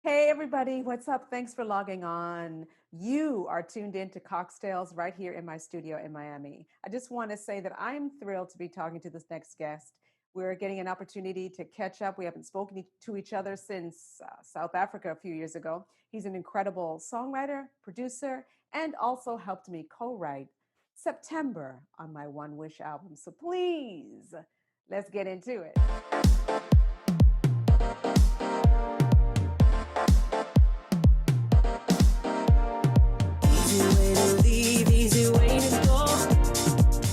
Hey, everybody, what's up? Thanks for logging on. You are tuned in to Coxtales right here in my studio in Miami. I just want to say that I'm thrilled to be talking to this next guest. We're getting an opportunity to catch up. We haven't spoken to each other since South Africa a few years ago. He's an incredible songwriter, producer, and also helped me co write September on my One Wish album. So please, let's get into it. Easy way to leave, easy way to go.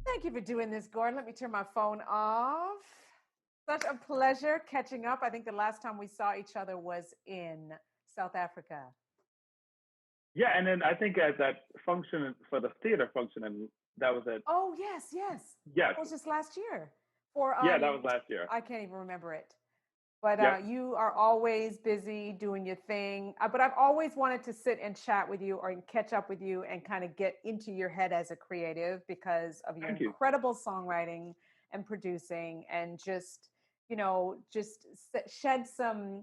Thank you for doing this, Gordon. Let me turn my phone off. Such a pleasure catching up. I think the last time we saw each other was in South Africa. Yeah, and then I think at that function for the theater function, and that was at Oh, yes, yes. yes, That was just last year. For yeah, that was last year. I can't even remember it. But Yep, you are always busy doing your thing. But I've always wanted to sit and chat with you or catch up with you and kind of get into your head as a creative because of your thank you. incredible songwriting and producing and just shed some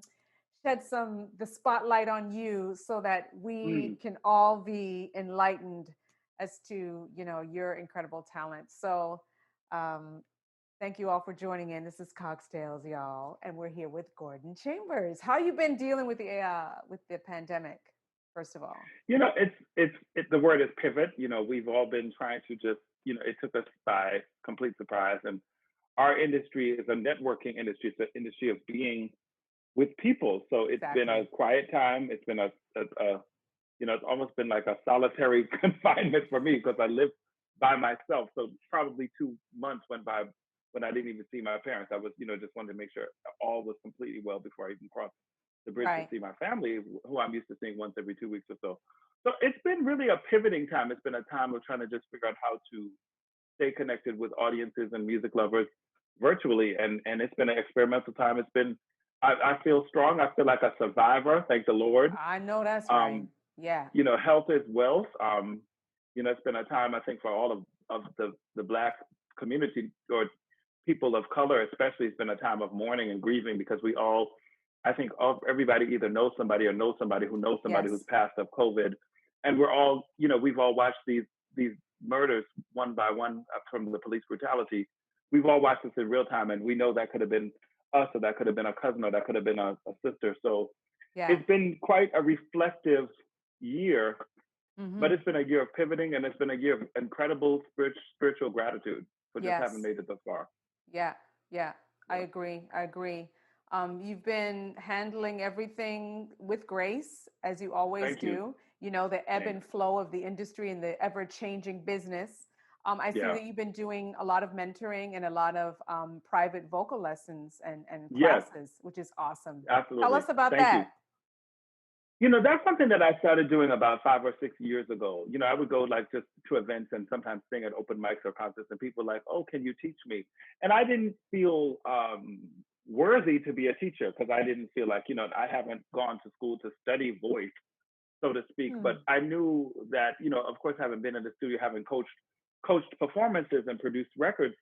the spotlight on you so that we Mm. can all be enlightened as to your incredible talent. So um, thank you all for joining in. This is Coxtales, y'all, and we're here with Gordon Chambers. How you been dealing with the pandemic? First of all, The word is pivot. We've all been trying to just it took us by complete surprise, and our industry is a networking industry. It's an industry of being with people. So it's been a exactly. quiet time. It's been it's almost been like a solitary confinement for me because I live by myself. So probably 2 months went by when I didn't even see my parents. I was, just wanted to make sure all was completely well before I even crossed the bridge to Right. see my family, who I'm used to seeing once every 2 weeks or so. So it's been really a pivoting time. It's been a time of trying to just figure out how to stay connected with audiences and music lovers virtually. And it's been an experimental time. I feel strong. I feel like a survivor. Thank the Lord. I know that's right. Um, Yeah. Health is wealth. It's been a time I think for all of the Black community or people of color, especially, it's been a time of mourning and grieving because we all, I think, everybody either knows somebody or knows somebody who knows somebody who's Yes. passed of COVID, and we're all, we've all watched these murders one by one from the police brutality. We've all watched this in real time, and we know that could have been us, or that could have been a cousin, or that could have been a sister. So Yeah. it's been quite a reflective year, but Mm-hmm. it's been a year of pivoting, and it's been a year of incredible spiritual gratitude for just having Yes. made it thus far. Yeah, yeah, I Yeah. agree. I agree. You've been handling everything with grace, as you always Thank you. do. The ebb Thanks. and flow of the industry and the ever-changing business. I see Yeah. that you've been doing a lot of mentoring and a lot of private vocal lessons and Yes, classes, which is awesome. Tell absolutely. us about Thank you. that. That's something that I started doing about 5 or 6 years ago. I would go like just to events and sometimes sing at open mics or concerts, and people were like, "Oh, can you teach me?" And I didn't feel worthy to be a teacher because I didn't feel like I haven't gone to school to study voice, so to speak. But Hmm. I knew that of course, having been in the studio, having coached performances and produced records,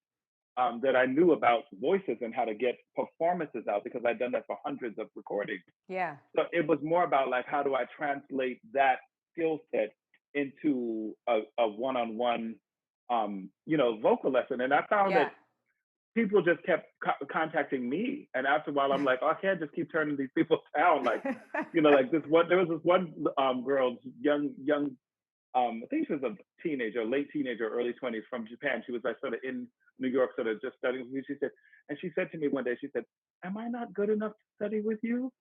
that I knew about voices and how to get performances out because I'd done that for hundreds of recordings. Yeah. So it was more about like how do I translate that skill set into a one-on-one vocal lesson. And I found that Yeah. people just kept contacting me, and after a while I'm like, oh, I can't just keep turning these people down. Like like this one, there was this one girl, young I think she was a teenager, late teenager, early 20s, from Japan. She was like sort of in New York, sort of just studying with me. She said to me one day, she said, am I not good enough to study with you?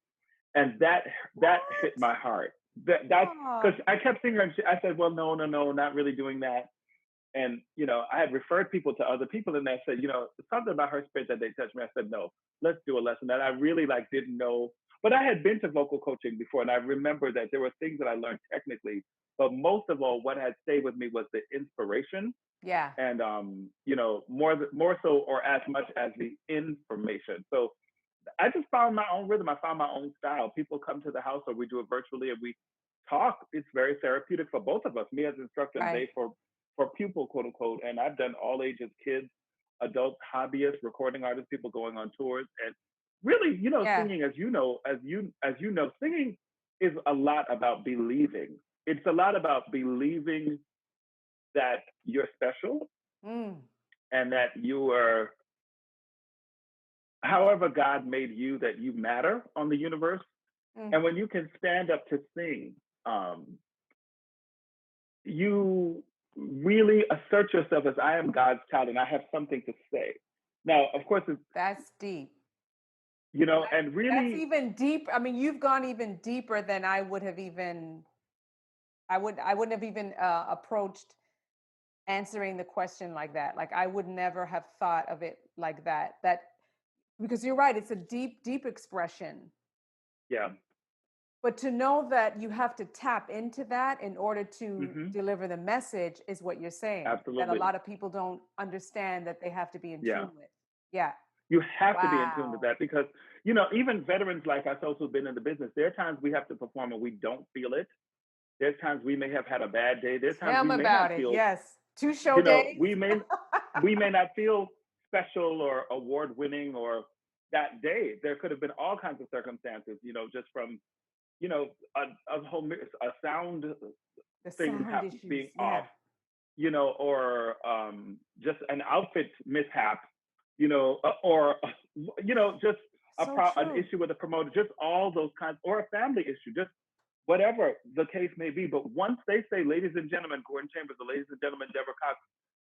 And that hit What? my heart. That's Oh, because I kept seeing her, and I said, well, no, no, no, not really doing that. And I had referred people to other people, and they said, something about her spirit that they touched me. I said, no, let's do a lesson that I really like didn't know. But I had been to vocal coaching before, and I remember that there were things that I learned technically, but most of all, what had stayed with me was the inspiration, yeah. and more so or as much as the information. So I just found my own rhythm. I found my own style. People come to the house, or we do it virtually, and we talk. It's very therapeutic for both of us, me as instructor and Right. they for pupil, quote unquote. And I've done all ages kids, adult hobbyists, recording artists, people going on tours, and really, you know, Yeah. singing, as you know, singing is a lot about believing. It's a lot about believing that you're special Mm. and that you are, however God made you, that you matter on the universe. Mm. And when you can stand up to sing, you really assert yourself as I am God's child and I have something to say. Now, of course, it's, That's deep. you know, and That's really, even deep. I mean, you've gone even deeper than I would have even. I wouldn't have even approached answering the question like that. Like I would never have thought of it like that. That because you're right. It's a deep, deep expression. yeah, But to know that you have to tap into that in order to hmm, deliver the message is what you're saying. That a absolutely. lot of people don't understand that they have to be in Yeah. tune with. Yeah. You have to be in tune with Wow. that because, you know, even veterans like ourselves who've been in the business, there are times we have to perform and we don't feel it. There's times we may have had a bad day. There's times Tell we me may not about it. feel, Yes. 2 show you know, days. we may not feel special or award winning or that day. There could have been all kinds of circumstances, you know, just from, you know, a sound The thing sound issues. being Yeah. off, you know, or just an outfit mishap, you know, or you know, just So an true. issue with a promoter, just all those kinds, or a family issue, just whatever the case may be. But once they say, "Ladies and gentlemen, Gordon Chambers," or "Ladies and gentlemen, Deborah Cox,"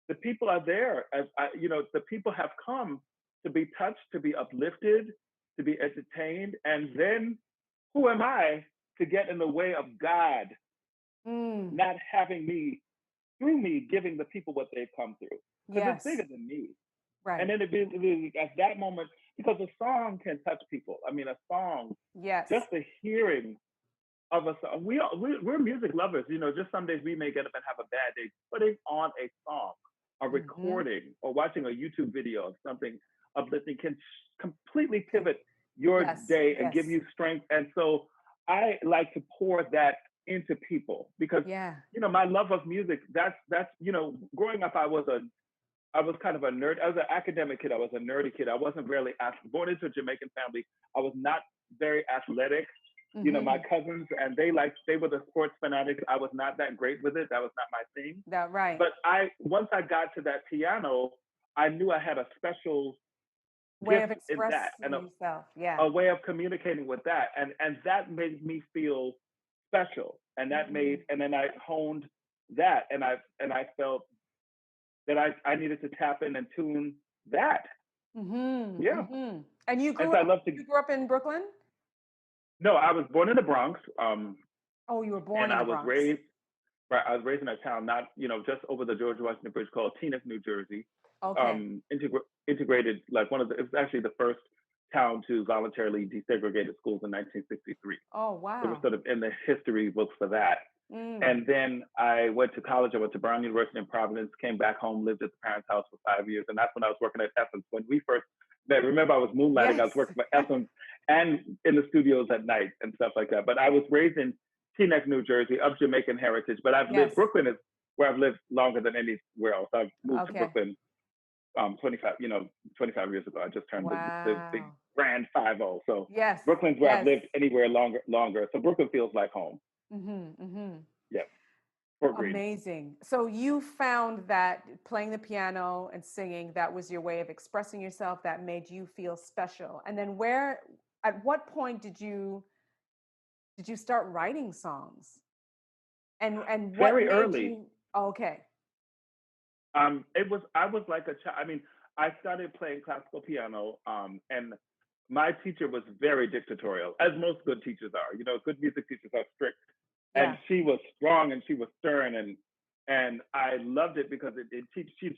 the people are there. As you know, the people have come to be touched, to be uplifted, to be entertained, and then who am I to get in the way of God Mm. not having me through me giving the people what they've come through because it's Yes. bigger than me. And Right. then at that moment, because a song can touch people. I mean, a song, just Yes. the hearing of a song. We're music lovers. You know, just some days we may get up and have a bad day. Putting on a song, a Mm-hmm. recording, or watching a YouTube video of something uplifting can completely pivot your Yes. day and give Yes. you strength. And so I like to pour that into people because Yeah. you know my love of music. That's you know, growing up, I was kind of a nerd. I was an academic kid. I was a nerdy kid. I wasn't really born into a Jamaican family. I was not very athletic. You know, my Mm-hmm. cousins and they were the sports fanatics. I was not that great with it. That was not my thing. That right. But once I got to that piano, I knew I had a special Way gift of in that expressing and yourself. Yeah. a way of communicating with that. And that made me feel special. And that Mm-hmm. made and then I honed that and I felt that I needed to tap in and tune that. Mm-hmm. Yeah. Mm-hmm. And And so I love to you grew up in Brooklyn? no, I was born in the Bronx. Oh, you were born And in the Bronx. I was raised in a town not, you know, just over the George Washington Bridge called Teaneck, New Jersey. Okay. Integrated, like it was actually the first town to voluntarily desegregate schools in 1963. Oh, So we're wow. sort of in the history books for that. Mm. And then I went to college. I went to Brown University in Providence, came back home, lived at the parents' house for 5 years. And that's when I was working at Essence. When we first met, remember I was moonlighting. I was Yes. working for Essence and in the studios at night and stuff like that. But I was raised in Teaneck, New Jersey, of Jamaican heritage. But Yes. Brooklyn is where I've lived longer than anywhere else. I've moved to Okay. Brooklyn 25 years ago. I just turned the big Wow. grand 50. So Yes. Brooklyn's where I've Yes. lived anywhere longer. So Brooklyn feels like home. Mm-hmm. Mm-hmm. Yeah, for green. Amazing. So you found that playing the piano and singing, that was your way of expressing yourself, that made you feel special. And then at what point did you start writing songs? And what Very made early. you okay. I was like a child. I mean, I started playing classical piano, and my teacher was very dictatorial, as most good teachers are. You know, good music teachers are strict, and Yeah. she was strong and she was stern, and I loved it because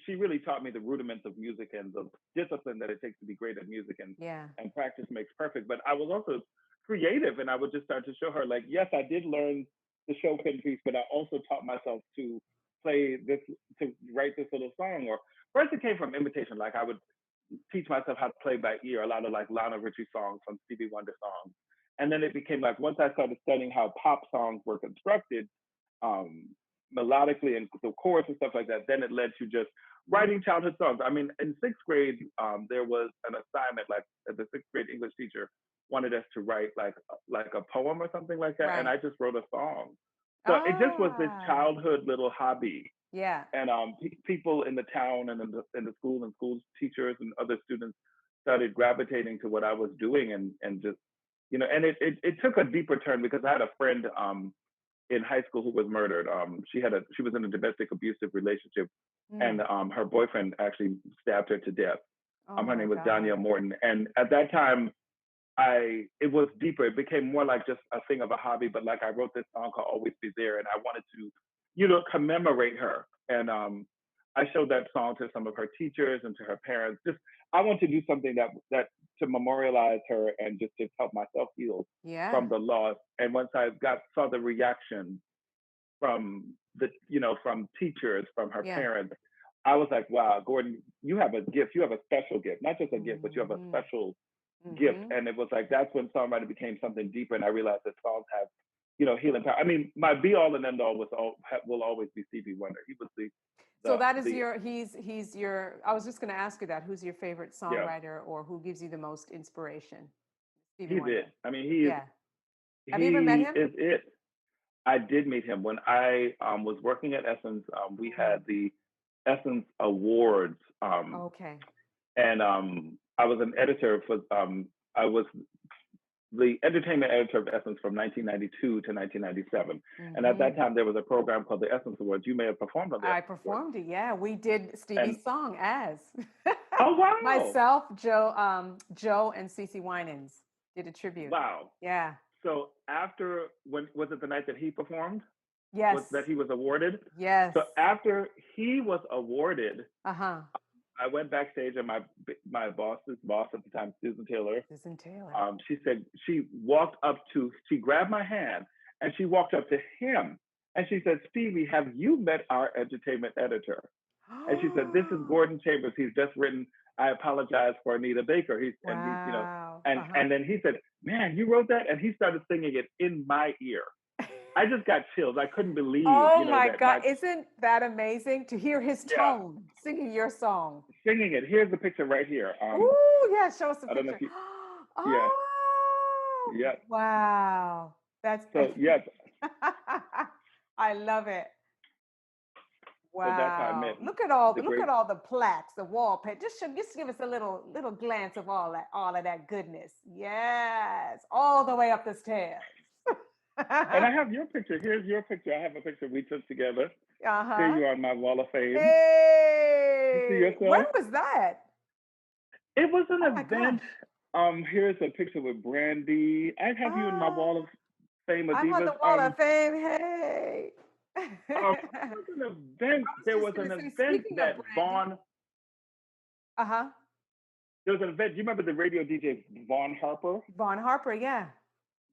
she really taught me the rudiments of music and the discipline that it takes to be great at music, Yeah. and practice makes perfect. But I was also creative, and I would just start to show her like, yes, I did learn the Chopin piece, but I also taught myself to play this, to write this little song. Or first it came from imitation, like I would teach myself how to play by ear a lot of like Lionel Richie songs, some Stevie Wonder songs. And then it became like once I started studying how pop songs were constructed, um, melodically and the chorus and stuff like that, then it led to just writing childhood songs. I mean, in sixth grade, there was an assignment, like the sixth grade English teacher wanted us to write like a poem or something like that, and Right. I just wrote a song. So it just was this Ah, childhood little hobby, yeah. and people in the town and in the school and school teachers and other students started gravitating to what I was doing, and just and it took a deeper turn because I had a friend in high school who was murdered. She was in a domestic abusive relationship, and Mm. her boyfriend actually stabbed her to death. Oh Her my name was Danielle God. Morton, and at that time, it was deeper. It became more like just a thing of a hobby. But like I wrote this song called "Always Be There," and I wanted to, commemorate her. And I showed that song to some of her teachers and to her parents. Just I want to do something that to memorialize her and just to help myself heal Yeah. from the loss. And once I saw the reaction from from teachers, from her Yeah. parents, I was like, wow, Gordon, you have a gift. You have a special gift, not just a gift, but you have a Mm-hmm. special gift. Mm-hmm. And it was like that's when songwriting became something deeper, and I realized that songs have healing power. I mean, my be all and end all will always be Stevie Wonder. He was So that is the your, he's your, I was just going to ask you that. Who's your favorite yeah, songwriter or who gives you the most inspiration? Stevie he's it. Wonder. I mean, Yeah. Have you ever met he him? is it. I did meet him when I was working at Essence. We Mm. had the Essence Awards, Okay. and I was an editor for. I was the entertainment editor of Essence from 1992 to 1997, and at that Mm-hmm. time there was a program called the Essence Awards. You may have performed on the I Essence Awards, performed it. Yeah, we did and Stevie's song as oh wow, myself, Joe, and Cece Winans did a tribute. wow. Yeah. So after when was it the night that he performed? Was Yes. that he was awarded? Yes. So after he was awarded, Uh-huh. I went backstage, and my boss's boss at the time, Susan Taylor, Susan Taylor. she said she grabbed my hand and she walked up to him and she said, Stevie, have you met our entertainment editor? And she said, this is Gordon Chambers. He's just written, I apologize for Anita Baker. He's Wow. and Uh-huh. then he said, man, you wrote that? And he started singing it in my ear. I just got chills. I couldn't believe, Oh my that God. Isn't that amazing to hear his yeah, tone singing your song? singing it. Here's the picture right here. Ooh, yeah, show us a I don't know picture. if you, yeah, Oh, yeah. wow. That's So yes, I love it. so that's how I Wow. met the Look great. at all the plaques, the wallpaper. Just give us a little glance of all of that goodness. Yes. All the way up the stairs. And I have your picture. Here's your picture. I have a picture we took together. Here Uh-huh. you are on my wall of fame. You see Hey, when yourself? was that? It was an Oh my event. gosh. Here's a picture with Brandy. I have you in my wall of Ah, fame of I'm on divas. the wall of fame. Hey. It was an event. I was There just was gonna an say, event speaking of that Brandy. Vaughn. Uh-huh. There was an event. Do you remember the radio DJ Vaughn Harper? Vaughn Harper, yeah.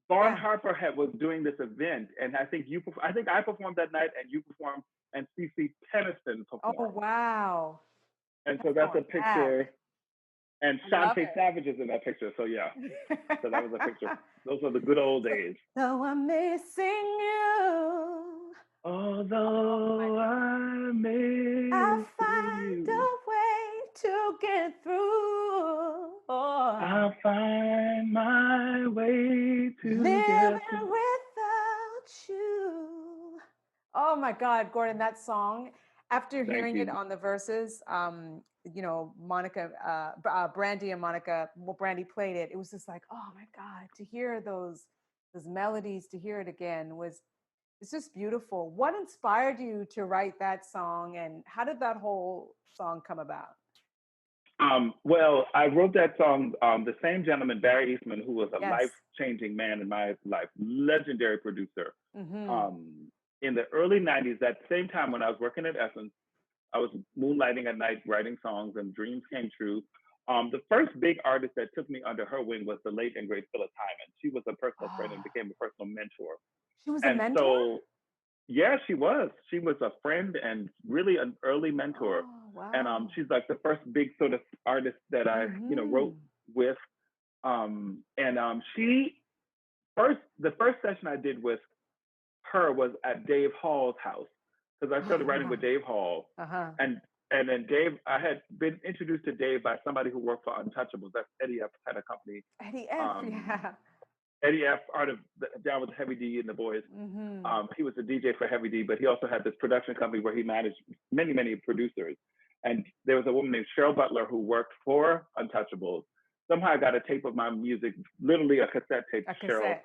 Vaughn Yeah. Harper was doing this event, and I think I think I performed that night, and you performed, and CC Tennyson Oh performed. wow. And so That's that's a going back. picture. And I love Shantae Savage is in that picture. So yeah, so that was a picture. it. Those are the good old days. So I'm missing you. Oh my Although goodness. I I miss find you, a way to get through. Oh, I'll find my way to get living through. without you. Oh my God, Gordon, that song, after Thank hearing it you. on the verses, Monica, Brandy and Monica, well, Brandy played it. It was just like, oh my God, to hear those melodies, to hear it again it's just beautiful. What inspired you to write that song, and how did that whole song come about? Well, I wrote that song. The same gentleman, Barry Eastman, who was a Yes. life-changing man in my life, legendary producer. Mm-hmm. Um, in the early '90s, that same time when I was working at Essence, I was moonlighting at night, writing songs, and dreams came true. The first big artist that took me under her wing was the late and great Phillip Hyman. She was a personal friend and Oh, became a personal mentor. she was a And mentor? so, yeah, she was. She was a friend and really an early mentor. Oh, And wow. she's like the first big sort of artist that I, wrote Mm-hmm. with. She the first session I did with her was at Dave Hall's house because I started writing with Dave Hall, Uh-huh. and And then Dave, I had been introduced to Dave by somebody who worked for Untouchables. That's Eddie F. had a company. Eddie F. Um, Yeah. Eddie F. Down with Heavy D and the boys. He was a DJ for Heavy D, but he also had this production company where he managed many, many producers. And there was a woman named Cheryl Butler who worked for Untouchables. Somehow I got a tape of my music, literally a cassette tape. A cassette.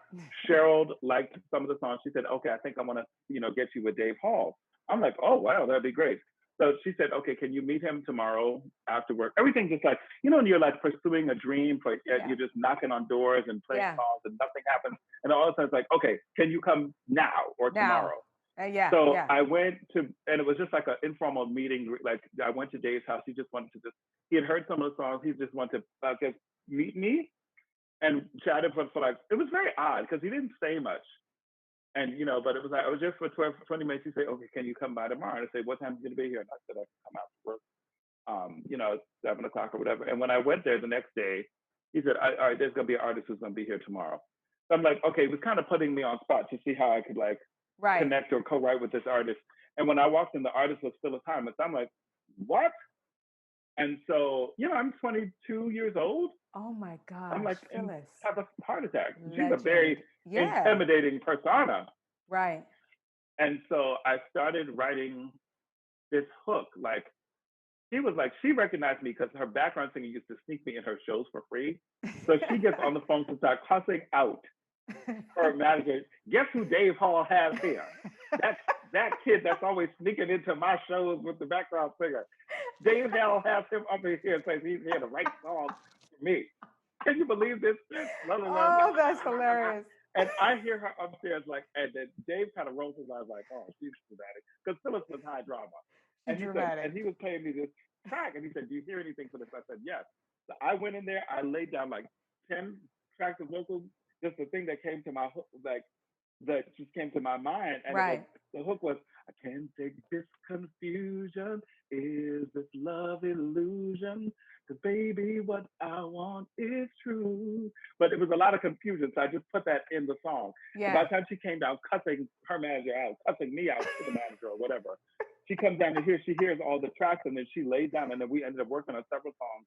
Cheryl liked some of the songs. She said, "Okay, I think I want to, get you with Dave Hall." I'm like, "Oh wow, that'd be great." So she said, "Okay, can you meet him tomorrow after work?" Everything just like, when you're like pursuing a dream, you're just knocking on doors and playing songs and nothing happens. And all of a sudden it's like, "Okay, can you come now or tomorrow?" So I went to, and it was just like an informal meeting. Like I went to Dave's house. He just wanted to he had heard some of the songs. He just wanted to just meet me and chatted for like, it was very odd because he didn't say much. And, but it was like, I was just for 20 minutes. He said, "Okay, can you come by tomorrow?" And I said, "What time are you going to be here?" And I said, "I can come out to work, 7 o'clock or whatever." And when I went there the next day, he said, "All right, there's going to be an artist who's going to be here tomorrow." So I'm like, okay, he was kind of putting me on spot to see how I could like connect or co-write with this artist. And when I walked in, the artist was Phillip Hyman. So I'm like, what? And so, I'm 22 years old. Oh my gosh. I'm like, have a heart attack. Legend. She's a very intimidating persona. Right. And so I started writing this hook. Like, she recognized me because her background singer used to sneak me in her shows for free. So she gets on the phone to start cussing out her manager. "Guess who Dave Hall has here? That kid that's always sneaking into my shows with the background singer. Dave Hall has him up in here, says he's here to write songs for me. Can you believe this?" Oh, that's hilarious. And I hear her upstairs, like, and then Dave kind of rolls his eyes, like, "Oh, she's dramatic," because Phyllis was high drama. And he was playing me this track, and he said, "Do you hear anything for this?" I said, "Yes." So I went in there, I laid down like 10 tracks of vocals, just the thing that came to my hook, like that just came to my mind. And the hook was, "I can't take this confusion. Is this love illusion? Because baby, what I want is true." But it was a lot of confusion, so I just put that in the song. Yeah. By the time she came down, cussing her manager out, cussing me out to the manager or whatever, she comes down and she hears all the tracks, and then she laid down, and then we ended up working on several songs.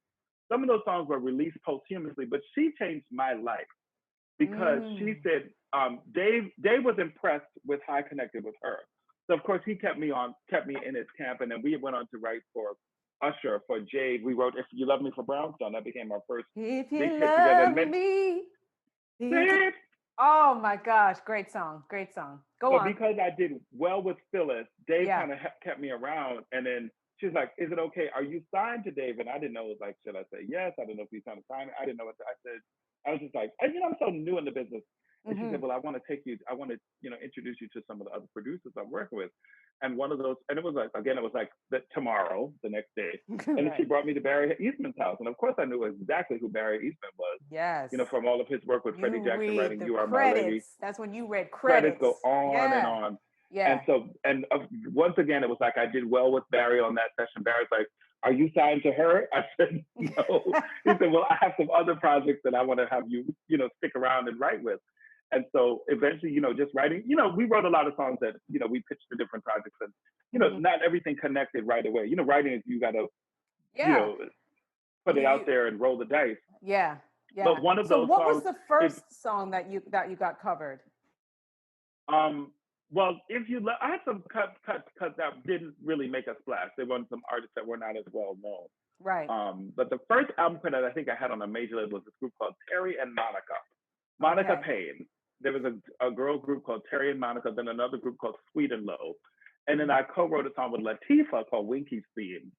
Some of those songs were released posthumously, but she changed my life because she said Dave was impressed with how I connected with her. So of course he kept me in his camp, and then we went on to write for Usher, for Jade. We wrote "If You Love Me" for Brownstone. That became our first If You big hit Love together. Me. Oh my gosh, great song. Go on. Because I did well with Phyllis, Dave kind of kept me around, and then she's like, "Is it okay? Are you signed to Dave?" And I didn't know. It was like, should I say yes? I didn't know if he's trying to sign it. I didn't know what I said. I was just like, I'm so new in the business. And she said, "Well, I want to introduce you to some of the other producers I'm working with." And one of those, and it was like tomorrow, the next day. And then she brought me to Barry Eastman's house. And of course I knew exactly who Barry Eastman was. Yes. From all of his work with Freddie Jackson writing "You Are My Lady." That's when you read credits. Credits go on and on. Yeah. And so, once again, it was like I did well with Barry on that session. Barry's like, "Are you signed to her?" I said, "No." He said, "Well, I have some other projects that I want to have you, stick around and write with." And so eventually, just writing, we wrote a lot of songs that, we pitched to different projects, and, not everything connected right away. Writing is, you got to, put it out there and roll the dice. Yeah. Yeah. But one of those songs. So what was the first song that you got covered? Well, I had some cuts that didn't really make a splash. They weren't some artists that were not as well known. Right. But the first album credit I think I had on a major label was this group called Terry and Monica Payne. There was a girl group called Terry and Monica, then another group called Sweet and Low. And then I co-wrote a song with Latifah called Winky's Theme.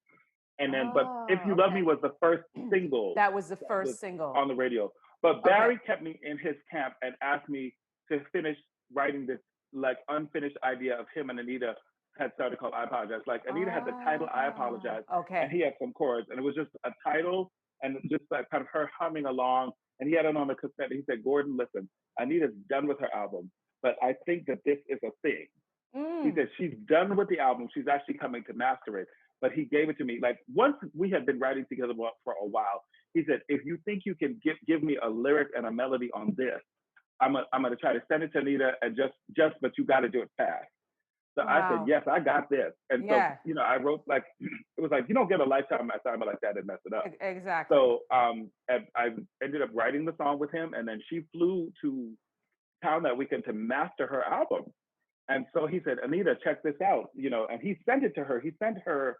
And then, but If You Love Me was the first single. That was the first single. On the radio. But Barry kept me in his camp and asked me to finish writing this like unfinished idea of him and Anita had started called "I Apologize." Like Anita had the title "I Apologize." Okay. And he had some chords. And it was just a title and just like kind of her humming along. And he had it on the cassette. He said, "Gordon, listen, Anita's done with her album, but I think that this is a thing." He said, "She's done with the album. She's actually coming to master it." But he gave it to me. Like once we had been writing together for a while, he said, "If you think you can give me a lyric and a melody on this, I'm gonna try to send it to Anita and but you got to do it fast." So I said, Wow. yes, I got this. And so, Yeah, I wrote like, it was like, you don't get a lifetime assignment like that and mess it up. exactly. So and I ended up writing the song with him, and then she flew to town that weekend to master her album. And so he said, Anita, check this out, and he sent it to her. He sent her,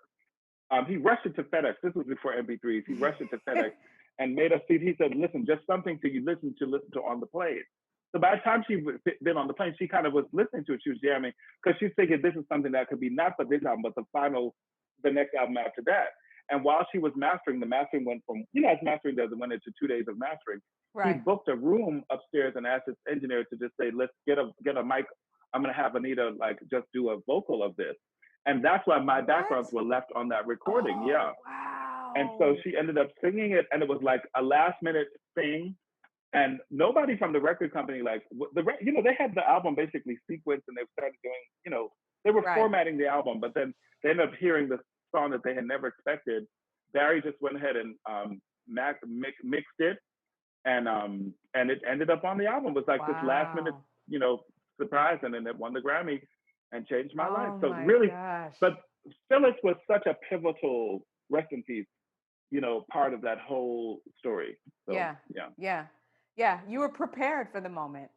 he rushed it to FedEx. This was before MP3s. He rushed it to FedEx and made us see. He said, listen, just something to you listen to on the plane. So by the time she been on the plane, she kind of was listening to it. She was jamming because she's thinking this is something that could be not for this album, but the next album after that. And while she was mastering, the mastering went from, as mastering does, it went into 2 days of mastering. He Right. booked a room upstairs and asked his engineer to just say, let's get a mic. I'm going to have Anita like just do a vocal of this. And that's why my backgrounds What? were left on that recording. Yeah. Oh, And so wow. she ended up singing it, and it was like a last minute thing. And nobody from the record company, like they had the album basically sequenced, and they started doing, they were Right. formatting the album, but then they ended up hearing the song that they had never expected. Barry just went ahead and mixed it, and it ended up on the album. It was like this last minute, Wow. surprise, and then it won the Grammy and changed my life. Oh So my really, gosh. but Phyllis was such a pivotal, rest in peace, part of that whole story. So Yeah. yeah, Yeah. Yeah. You were prepared for the moment.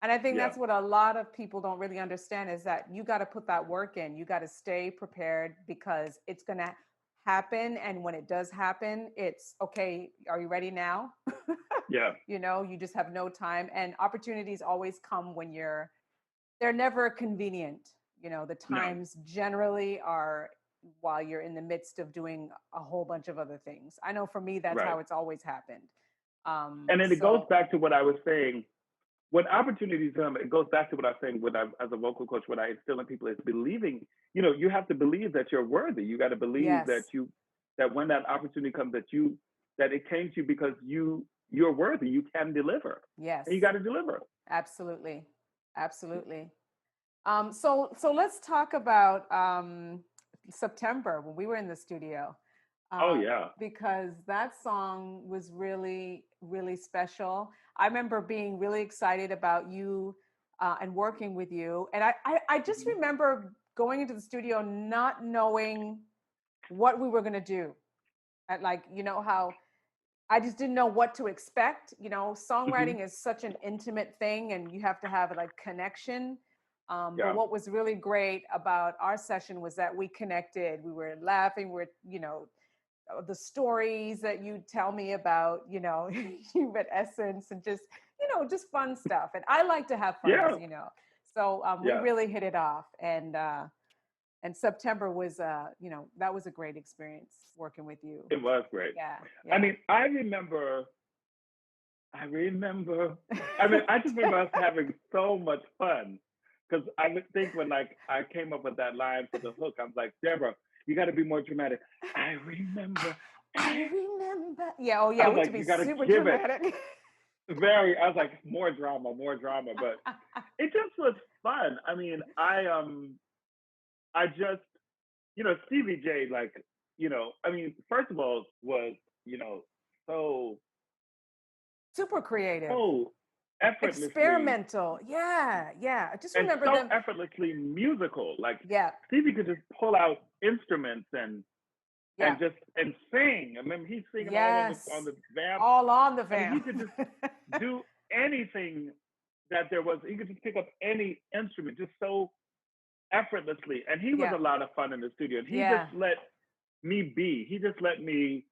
And I think yeah, that's what a lot of people don't really understand is that you got to put that work in. You got to stay prepared because it's going to happen. And when it does happen, it's okay. Are you ready now? yeah, You just have no time. And opportunities always come when they're never convenient. The no, times generally are while you're in the midst of doing a whole bunch of other things. I know for me, that's right. how it's always happened. And then it goes So, back to what I was saying. When opportunities come, it goes back to what I was saying as a vocal coach, what I instill in people is believing, you have to believe that you're worthy. You got to believe that yes, that when that opportunity comes, that it came to you because you're worthy. You can deliver, and you yes. got to deliver. Absolutely. Absolutely. So let's talk about September when we were in the studio, Oh uh, yeah, because that song was really, really special. I remember being really excited about you and working with you. And I just hmm remember going into the studio not knowing what we were going to do. And like, how I just didn't know what to expect. hmm Songwriting is such an intimate thing, and you have to have like connection. But yeah, what was really great about our session was that we connected. We were laughing. The stories that you tell me about, you at Essence, and just fun stuff. And I like to have fun, as yeah, you know. So we yeah. really hit it off, and September was, that was a great experience working with you. It was great. Yeah, I yeah. mean, I remember. I remember. I mean, I just remember us having so much fun because I would think when like I came up with that line for the hook, I was like, Deborah, you got to be more dramatic. I remember. I remember. Yeah. Oh, I yeah. was We had to like, be you got to super give it dramatic. I was like, more drama, more drama. But it just was fun. I mean, I just, Stevie J, like, I mean, first of all, was, so, Super creative, so effortlessly experimental. Yeah, yeah. I just and remember so them. effortlessly musical. Like Yeah, Stevie could just pull out instruments yeah. and sing. I mean, he's singing all on Yes. the vamp. All on the I mean, he van. could just do anything that there was. He could just pick up any instrument just so effortlessly. And he was Yeah, a lot of fun in the studio. And he just yeah, let me be. He just let me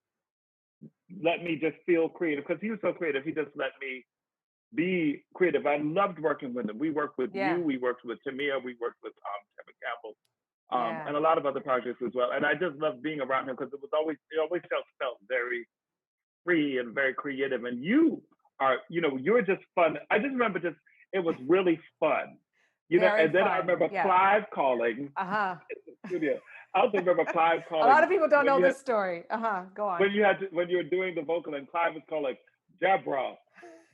just feel creative because he was so creative. He just let me be creative. I loved working with him. We worked with yeah, you. We worked with Tamia. We worked with Kevin Campbell, yeah. and a lot of other projects as well. And I just loved being around him because it always felt very free and very creative. And you're just fun. I just remember it was really fun. Very And then I fun. remember Yeah. Clive calling Uh huh. in the studio. I also remember Clive A lot calling of people don't when know you had this story. Uh huh. Go on. when you were doing the vocal, and Clive was calling, Deborah,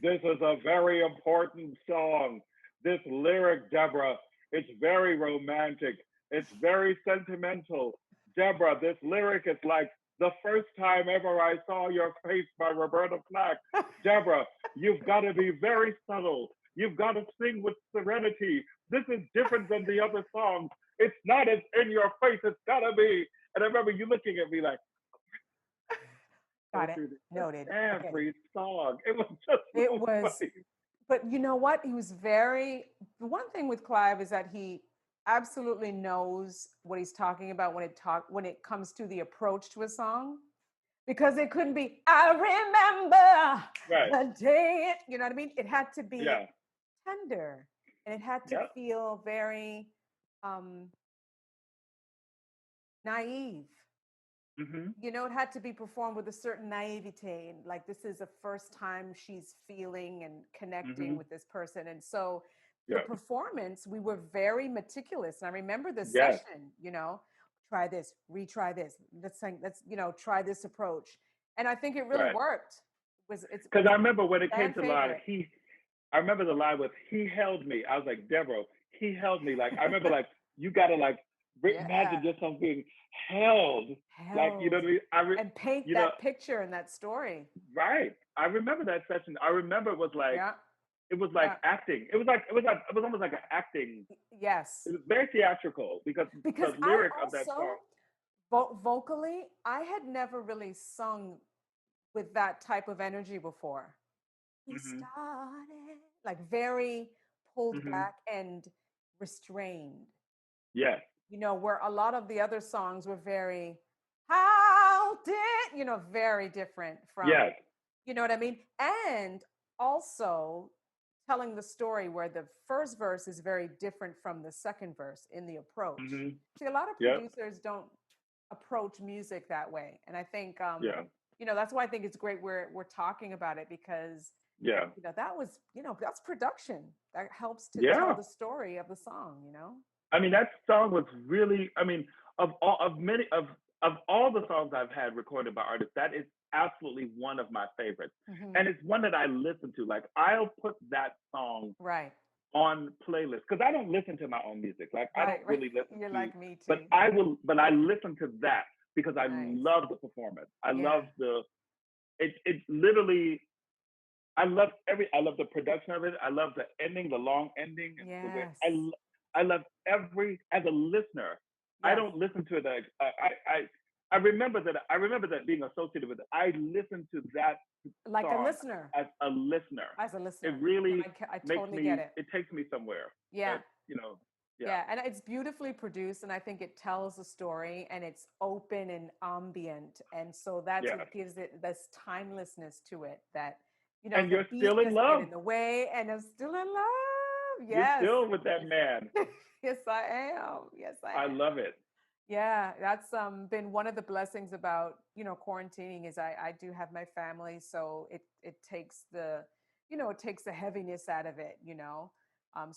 this is a very important song. This lyric, Deborah, it's very romantic. It's very sentimental. Deborah, this lyric is like the first time ever I saw your face by Roberta Flack. Deborah, you've got to be very subtle. You've got to sing with serenity. This is different than the other songs. It's not as in your face. It's gotta be. And I remember you looking at me like, Got it. through Noted. Okay. every song. It was just It so was, funny. but you know what? He was very, the one thing with Clive is that he absolutely knows what he's talking about when it comes to the approach to a song. Because it couldn't be, I remember Right. the day, you know what I mean? It had to be Yeah. tender, and it had to Yeah. feel very um, naive. Mm-hmm. You know, it had to be performed with a certain naivete, and like this is the first time she's feeling and connecting Mm-hmm. with this person. And so the Yeah. performance, we were very meticulous. And I remember the Yes. session, you know, try this, retry this, let's, you know, try this approach. And I think it really Right. worked. It Because was I remember when it fan came to the line, favorite. I remember the line was, he held me. I was like, Deborah, he held me. Like, I remember, like, you got to, like, Yeah, imagine yourself being held. Like, you know held what I mean? and paint You know, that picture and that story. right. I remember that session. I remember it was like, Yeah, yeah, acting. It was almost like an acting. yes. It was very theatrical because Because the I lyric of that also song. vocally, I had never really sung with that type of energy before. We Mm-hmm. started like very pulled Mm-hmm. back and restrained. Yes. You know, where a lot of the other songs were very, how did, you know, very different from, Yes. you know what I mean? And also telling the story where the first verse is very different from the second verse in the approach. Mm-hmm. See, a lot of Yep. producers don't approach music that way. And I think, Yeah. you know, that's why I think it's great we're talking about it because, Yeah. you know, that was, you know, that's production that helps to tell Yeah. the story of the song, you know? I mean, that song was really, I mean, of all the songs I've had recorded by artists, that is absolutely one of my favorites. Mm-hmm. And it's one that I listen to. Like, I'll put that song Right. on playlists because I don't listen to my own music. Like, I don't Right. really listen You're to, like me but too. I listen to that because I Nice. love the performance. I Yeah. love it literally, I love the production of it. I love the ending, the long ending, and the way Yes. I love as a listener. I Yes. don't listen to it. I remember that. I remember that being associated with it. I listen to that Like a song listener. as a listener. As a It listener. really I makes totally get me. it. It takes me somewhere. Yeah. That, you know. Yeah. Yeah. And it's beautifully produced. And I think it tells a story and it's open and ambient. And so that's Yeah. what gives it this timelessness to it that, you know, And the you're beat still in doesn't get love. in the way and I'm still in love. You're Yes. still with that man. Yes, I am. Yes, I I am. love it. Yeah, that's been one of the blessings about, you know, quarantining is I do have my family, so it takes the, you know, it takes the heaviness out of it, you know.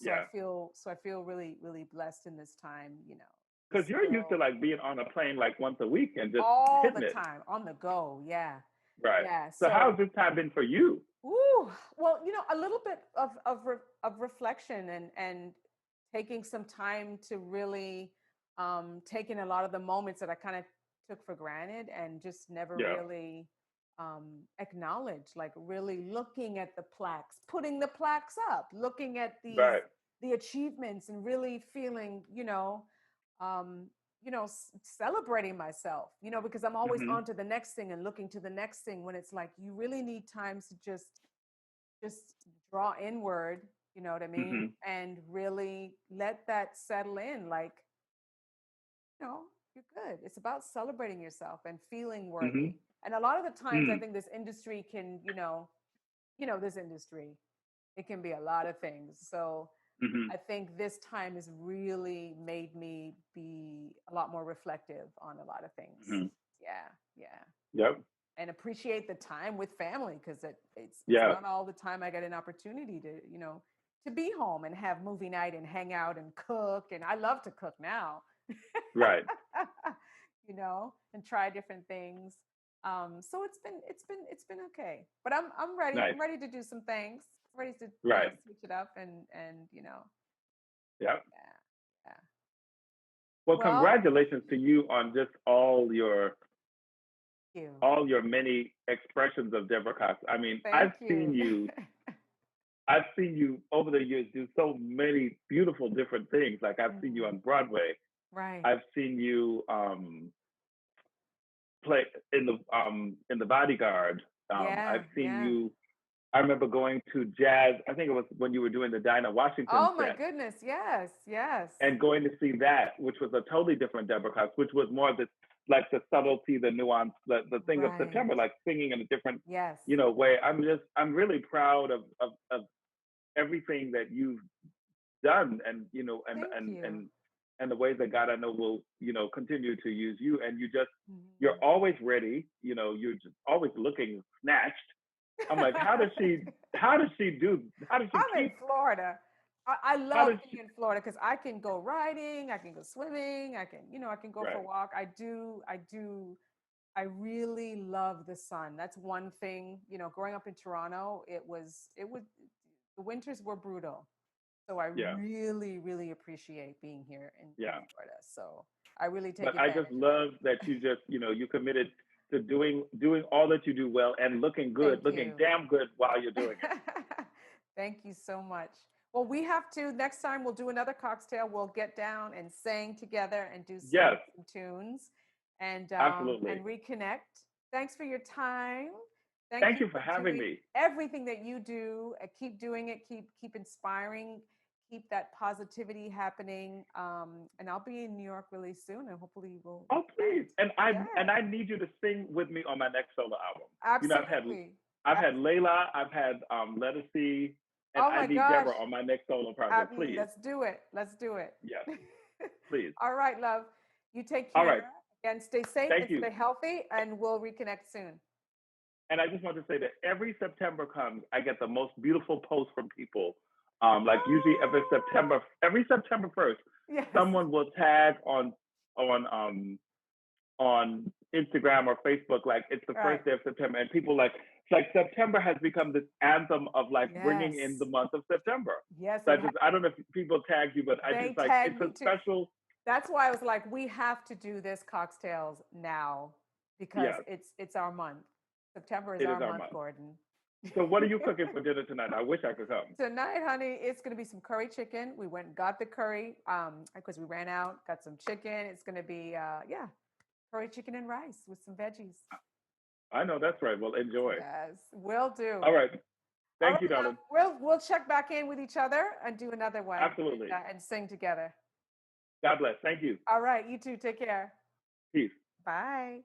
Yeah. So I feel really really blessed in this time, you know, to Because you're used to still like being on a plane like once a week and just all the hitting it. time on the go. Yeah. Right. Yeah. So So, how's this time been for you? ooh, well, you know, a little bit of reflection and taking some time to really taking a lot of the moments that I kind of took for granted and just never Yeah. really acknowledged, like really looking at the plaques, putting the plaques up, looking at Right. the achievements and really feeling, um, celebrating myself, you know, because I'm always Hmm. on to the next thing and looking to the next thing when it's like you really need times to just draw inward, you know what I mean? Hmm. And really let that settle in. Like, you know, you're good. It's about celebrating yourself and feeling Hmm. worthy. And a lot of the times I Mm. think this industry can, this industry, it can be a lot of things. So Hmm. I think this time has really made me be a lot more reflective on a lot of things. Hmm. Yeah, yeah. Yep. And appreciate the time with family because it's Yeah. not all the time I get an opportunity to to be home and have movie night and hang out and cook, and I love to cook now. Right. And try different things. So it's been okay, but I'm ready. Nice. I'm ready to do some things. Ready to Right. switch it up and Yep. yeah, yeah. Well, Well, congratulations to you on just thank you. all your many expressions of Deborah Cox. I mean, Thank you. I've seen you over the years do so many beautiful different things. Like I've seen you on Broadway. Right. I've seen you play in the Bodyguard. Yeah. I've seen Yeah. you. I remember going to jazz. I think it was when you were doing the Dinah Washington Oh my set, goodness. Yes. Yes. and going to see that, which was a totally different Deborah Cox, which was more the like the subtlety, the nuance, the thing of Right. September, like singing in a different, Yes. way. I'm really proud of everything that you've done, and Thank you. and the ways that God I know will continue to use you, and you're Mhm. always ready. You're just always looking snatched. I'm like, how does she I'm in keep Florida. I how love does she being in Florida because I can go riding, I can go swimming, I can go for a right walk. I really love the sun. That's one thing, growing up in Toronto, the winters were brutal. So I yeah really, really appreciate being here in yeah Florida. So I really take but I just advantage of love that you it. just you committed to doing all that you do well and looking good, Thank looking you. damn good while you're doing it. Thank you so much. Well, we have to, next time we'll do another cocktail. We'll get down and sing together and do Yes, some tunes absolutely. and reconnect. Thanks for your time. Thank Thank you you for for having doing me. everything that you do. Keep doing it. Keep inspiring. Keep that positivity happening. And I'll be in New York really soon, and hopefully we'll Oh, please. connect. And I Yeah, and I need you to sing with me on my next solo album. I've had absolutely. I've had Layla, I've had Let Us See, and Oh I my need gosh. Deborah on my next solo project. Please. Let's do it. Let's do it. Yes, please. All right, love. You take All care right. and stay safe Thank and you. stay healthy, and we'll reconnect soon. And I just want to say that every September comes, I get the most beautiful posts from people. Like usually Ah, every September 1st, yes. someone will tag on on Instagram or Facebook, like it's the Right. first day of September, and people like it's like September has become this anthem of like bringing in the Yes. month of September. Yes, So it has. I don't know if people tag you, but I They just like tagged it's me a too. special. That's why I was like, we have to do this cocktails now because Yes, it's our month. September is it our is our month, month. Gordon. So what are you cooking for dinner tonight? I wish I could come. Tonight, honey, it's gonna be some curry chicken. We went and got the curry because we ran out. Got some chicken. It's gonna be yeah, curry chicken and rice with some veggies. I know that's right. Well, enjoy. Yes, will do. All right. All Thank right, you, love. darling. We'll check back in with each other and do another one Absolutely. and sing together. God bless. Thank you. All right, you too. Take care. Peace. Bye.